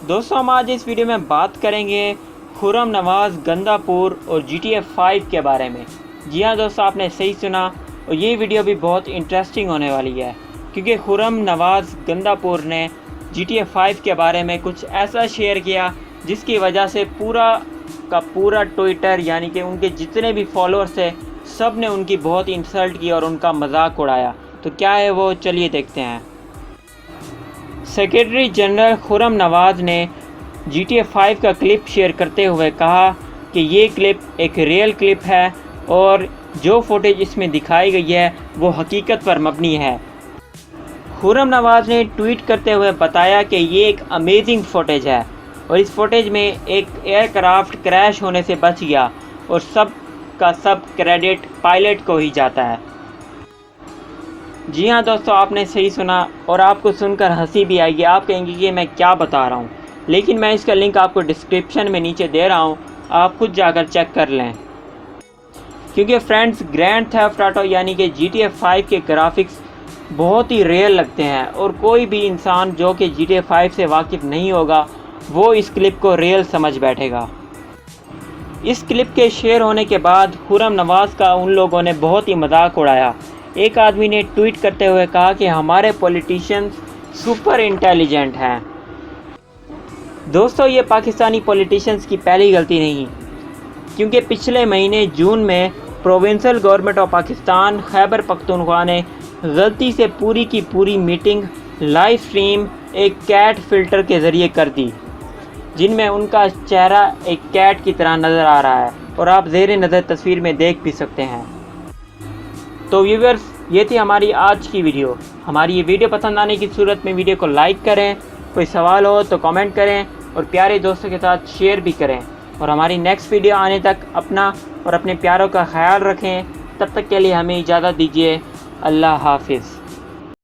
دوستوں ہم آج اس ویڈیو میں بات کریں گے خرم نواز گندا پور اور GTA 5 کے بارے میں۔ جی ہاں دوستوں، آپ نے صحیح سنا، اور یہ ویڈیو بھی بہت انٹرسٹنگ ہونے والی ہے کیونکہ خرم نواز گندا پور نے GTA 5 کے بارے میں کچھ ایسا شیئر کیا جس کی وجہ سے پورا کا پورا ٹویٹر، یعنی کہ ان کے جتنے بھی فالوورس تھے، سب نے ان کی بہت انسلٹ کی اور ان کا مذاق اڑایا۔ تو کیا ہے وہ، چلیے دیکھتے ہیں۔ سیکریٹری جنرل خرم نواز نے GTA 5 کا کلپ شیئر کرتے ہوئے کہا کہ یہ کلپ ایک ریئل کلپ ہے اور جو فوٹیج اس میں دکھائی گئی ہے وہ حقیقت پر مبنی ہے۔ خرم نواز نے ٹویٹ کرتے ہوئے بتایا کہ یہ ایک امیزنگ فوٹیج ہے اور اس فوٹیج میں ایک ایئر کرافٹ کریش ہونے سے بچ گیا اور سب کا سب کریڈٹ پائلٹ کو ہی جاتا ہے۔ جی ہاں دوستو، آپ نے صحیح سنا، اور آپ کو سن کر ہنسی بھی آئے گی۔ آپ کہیں گے کہ میں کیا بتا رہا ہوں، لیکن میں اس کا لنک آپ کو ڈسکرپشن میں نیچے دے رہا ہوں، آپ خود جا کر چیک کر لیں۔ کیونکہ فرینڈز، گرینڈ تھیفٹ آٹو یعنی کہ GTA 5 کے گرافکس بہت ہی ریئل لگتے ہیں، اور کوئی بھی انسان جو کہ GTA 5 سے واقف نہیں ہوگا وہ اس کلپ کو ریئل سمجھ بیٹھے گا۔ اس کلپ کے شیئر ہونے کے بعد خرم نواز کا ان لوگوں نے بہت ہی مذاق اڑایا۔ ایک آدمی نے ٹویٹ کرتے ہوئے کہا کہ ہمارے پولیٹیشینز سپر انٹیلیجنٹ ہیں۔ دوستو، یہ پاکستانی پولیٹیشینز کی پہلی غلطی نہیں، کیونکہ پچھلے مہینے جون میں provincial government of Pakistan Khyber Pakhtunkhwa نے غلطی سے پوری کی پوری میٹنگ لائیو سٹریم ایک کیٹ فلٹر کے ذریعے کر دی، جن میں ان کا چہرہ ایک کیٹ کی طرح نظر آ رہا ہے، اور آپ زیر نظر تصویر میں دیکھ بھی سکتے ہیں۔ تو ویورز، یہ تھی ہماری آج کی ویڈیو۔ ہماری یہ ویڈیو پسند آنے کی صورت میں ویڈیو کو لائک کریں، کوئی سوال ہو تو کامنٹ کریں، اور پیارے دوستوں کے ساتھ شیئر بھی کریں، اور ہماری نیکسٹ ویڈیو آنے تک اپنا اور اپنے پیاروں کا خیال رکھیں۔ تب تک کے لیے ہمیں اجازت دیجیے۔ اللہ حافظ۔